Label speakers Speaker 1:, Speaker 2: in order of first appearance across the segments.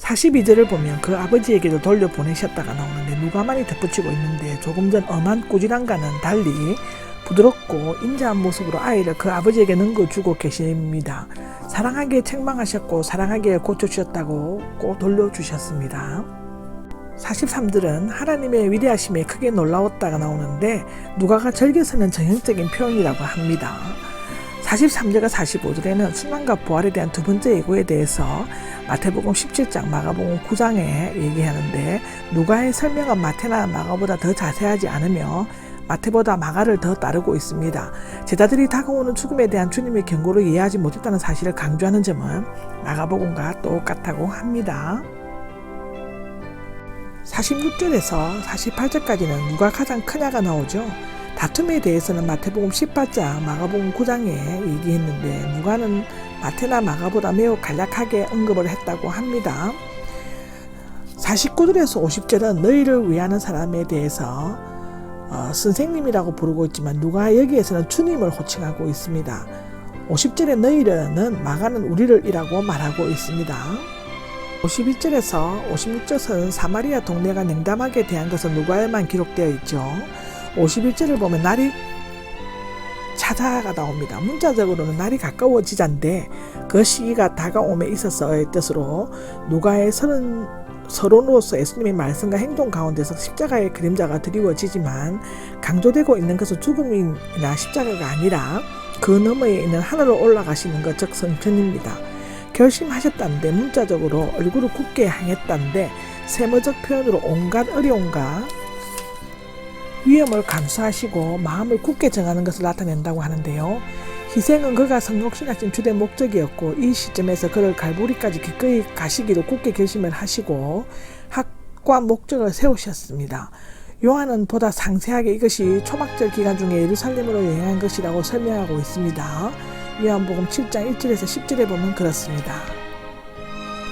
Speaker 1: 42절을 보면 그 아버지에게도 돌려보내셨다가 나오는데 누가만이 덧붙이고 있는데 조금 전 엄한 꾸지람과는 달리 부드럽고 인자한 모습으로 아이를 그 아버지에게 넘겨주고 계십니다. 사랑하기에 책망하셨고 사랑하기에 고쳐주셨다고 꼭 돌려주셨습니다. 43절은 하나님의 위대하심에 크게 놀라웠다가 나오는데 누가가 절개서는 전형적인 표현이라고 합니다. 43절과 45절에는 순환과 부활에 대한 두 번째 예고에 대해서 마태복음 17장, 마가복음 9장에 얘기하는데 누가의 설명은 마태나 마가보다 더 자세하지 않으며 마태보다 마가를 더 따르고 있습니다. 제자들이 다가오는 죽음에 대한 주님의 경고를 이해하지 못했다는 사실을 강조하는 점은 마가복음과 똑같다고 합니다. 46절에서 48절까지는 누가 가장 크냐가 나오죠. 다툼에 대해서는 마태복음 18장, 마가복음 9장에 얘기했는데 누가는 마태나 마가보다 매우 간략하게 언급을 했다고 합니다. 49절에서 50절은 너희를 위하는 사람에 대해서 선생님이라고 부르고 있지만 누가 여기에서는 주님을 호칭하고 있습니다. 50절에 너희는 마가는 우리를 이라고 말하고 있습니다. 51절에서 56절은 사마리아 동네가 냉담하게 대한 것은 누가에만 기록되어 있죠. 51절을 보면 날이 차자가 나옵니다. 문자적으로는 날이 가까워지자인데 그 시기가 다가옴에 있어서의 뜻으로 누가의 서론으로서 예수님의 말씀과 행동 가운데서 십자가의 그림자가 드리워지지만 강조되고 있는 것은 죽음이나 십자가가 아니라 그 너머에 있는 하늘로 올라가시는 것, 즉 성전입니다. 결심하셨다는데 문자적으로 얼굴을 굳게 향했다는데 세머적 표현으로 온갖 어려움과 위험을 감수하시고 마음을 굳게 정하는 것을 나타낸다고 하는데요. 희생은 그가 성육신하신 주된 목적이었고 이 시점에서 그를 갈보리까지 기꺼이 가시기로 굳게 결심을 하시고 학과 목적을 세우셨습니다. 요한은 보다 상세하게 이것이 초막절 기간 중에 예루살렘으로 여행한 것이라고 설명하고 있습니다. 요한복음 7장 1절에서 10절에 보면 그렇습니다.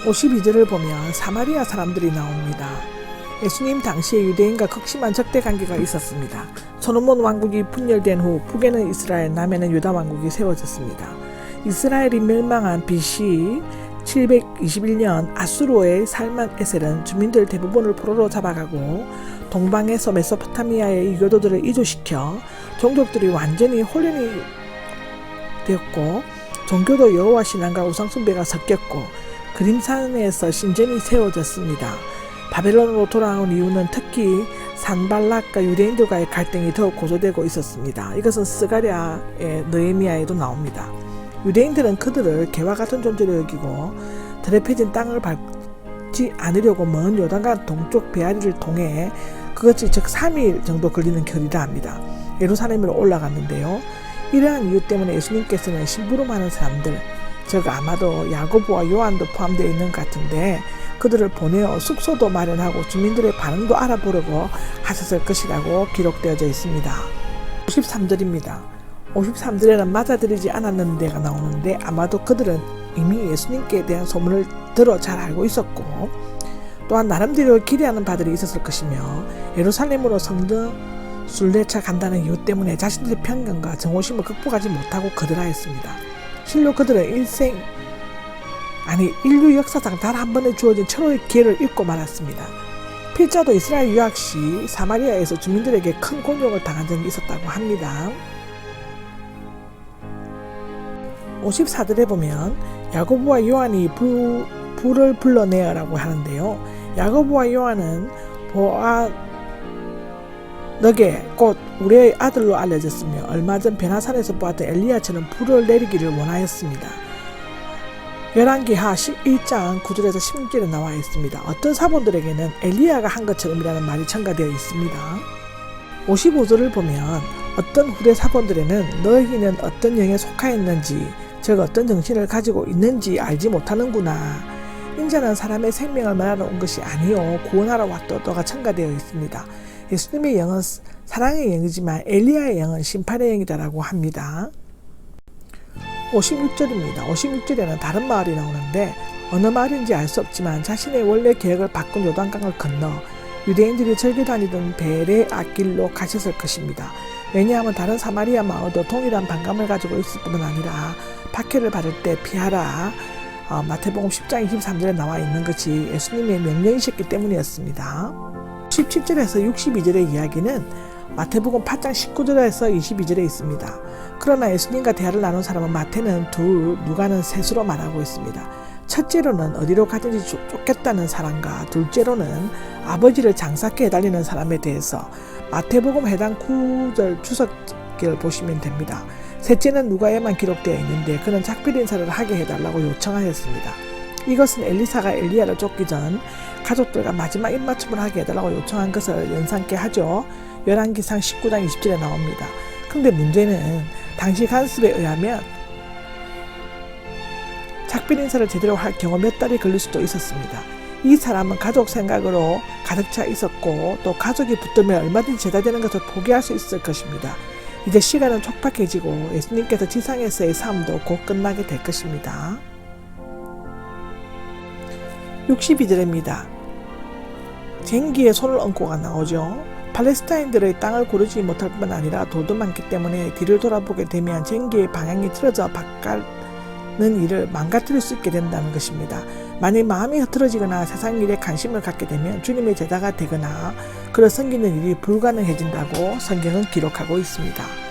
Speaker 1: 52절을 보면 사마리아 사람들이 나옵니다. 예수님 당시에 유대인과 극심한 적대 관계가 있었습니다. 솔로몬 왕국이 분열된 후 북에는 이스라엘, 남에는 유다 왕국이 세워졌습니다. 이스라엘이 멸망한 BC 721년 아수르의 살만 에셀은 주민들 대부분을 포로로 잡아가고 동방에서 메소포타미아의 이교도들을 이주시켜 종족들이 완전히 혼란이 되었고 종교도 여호와 신앙과 우상 숭배가 섞였고 그림산에서 신전이 세워졌습니다. 바벨론으로 돌아온 이유는 특히 산발락과 유대인들과의 갈등이 더욱 고조되고 있었습니다. 이것은 스가랴의 느헤미야에도 나옵니다. 유대인들은 그들을 개와 같은 존재로 여기고 더럽혀진 땅을 밟지 않으려고 먼 요단강 동쪽 베아리를 통해 그것이 즉 3일 정도 걸리는 거리라 합니다. 예루살렘으로 올라갔는데요. 이러한 이유 때문에 예수님께서는 심부름하는 사람들, 즉 아마도 야고보와 요한도 포함되어 있는 것 같은데 그들을 보내어 숙소도 마련하고 주민들의 반응도 알아보려고 하셨을 것이라고 기록되어져 있습니다. 53절입니다. 53절에는 맞아들이지 않았는데가 나오는데 아마도 그들은 이미 예수님께 대한 소문을 들어 잘 알고 있었고 또한 나름대로 기대하는 바들이 있었을 것이며 예루살렘으로 성전 순례차 간다는 이유 때문에 자신들의 편견과 정오심을 극복하지 못하고 거절하였습니다. 실로 그들은 인류 역사상 단 한 번에 주어진 철호의 기회를 잃고 말았습니다. 필자도 이스라엘 유학 시 사마리아에서 주민들에게 큰 곤욕을 당한 적이 있었다고 합니다. 54절에 보면 야고보와 요한이 불을 불러내어라고 하는데요. 야고보와 요한은 너게 곧 우리의 아들로 알려졌으며 얼마 전 베나산에서 보았던 엘리야처럼 불을 내리기를 원하였습니다. 열왕기하 1장 9절에서 16절에 나와 있습니다. 어떤 사본들에게는 엘리야가 한 것처럼이라는 말이 첨가되어 있습니다. 55절을 보면 어떤 후대 사본들에는 너희는 어떤 영에 속하였는지 즉 어떤 정신을 가지고 있는지 알지 못하는구나. 인자는 사람의 생명을 말하러 온 것이 아니요 구원하러 왔도가 첨가되어 있습니다. 예수님의 영은 사랑의 영이지만 엘리야의 영은 심판의 영이다라고 합니다. 56절입니다. 56절에는 다른 마을이 나오는데 어느 마을인지 알 수 없지만 자신의 원래 계획을 바꾼 요단강을 건너 유대인들이 즐겨 다니던 베레아길로 가셨을 것입니다. 왜냐하면 다른 사마리아 마을도 동일한 반감을 가지고 있을 뿐만 아니라 박해를 받을 때 피하라 마태복음 10장 23절에 나와 있는 것이 예수님의 명령이셨기 때문이었습니다. 17절에서 62절의 이야기는 마태복음 8장 19절에서 22절에 있습니다. 그러나 예수님과 대화를 나눈 사람은 마태는 둘, 누가는 셋으로 말하고 있습니다. 첫째로는 어디로 가든지 쫓겼다는 사람과 둘째로는 아버지를 장사케 해달리는 사람에 대해서 마태복음 해당 9절 주석기를 보시면 됩니다. 셋째는 누가에만 기록되어 있는데 그는 작별 인사를 하게 해달라고 요청하였습니다. 이것은 엘리사가 엘리야를 쫓기 전 가족들과 마지막 입맞춤을 하게 해달라고 요청한 것을 연상케 하죠. 열왕기상 19장 20절에 나옵니다. 그런데 문제는 당시 간습에 의하면 작별 인사를 제대로 할 경우 몇 달이 걸릴 수도 있었습니다. 이 사람은 가족 생각으로 가득 차 있었고 또 가족이 붙들면 얼마든지 제다되는 것을 포기할 수 있을 것입니다. 이제 시간은 촉박해지고 예수님께서 지상에서의 삶도 곧 끝나게 될 것입니다. 62절입니다. 쟁기에 손을 얹고가 나오죠. 팔레스타인들의 땅을 고르지 못할 뿐만 아니라 돌도 많기 때문에 뒤를 돌아보게 되면 쟁기의 방향이 틀어져 바깥는 일을 망가뜨릴 수 있게 된다는 것입니다. 만일 마음이 흐트러지거나 세상 일에 관심을 갖게 되면 주님의 제자가 되거나 그를 섬기는 일이 불가능해진다고 성경은 기록하고 있습니다.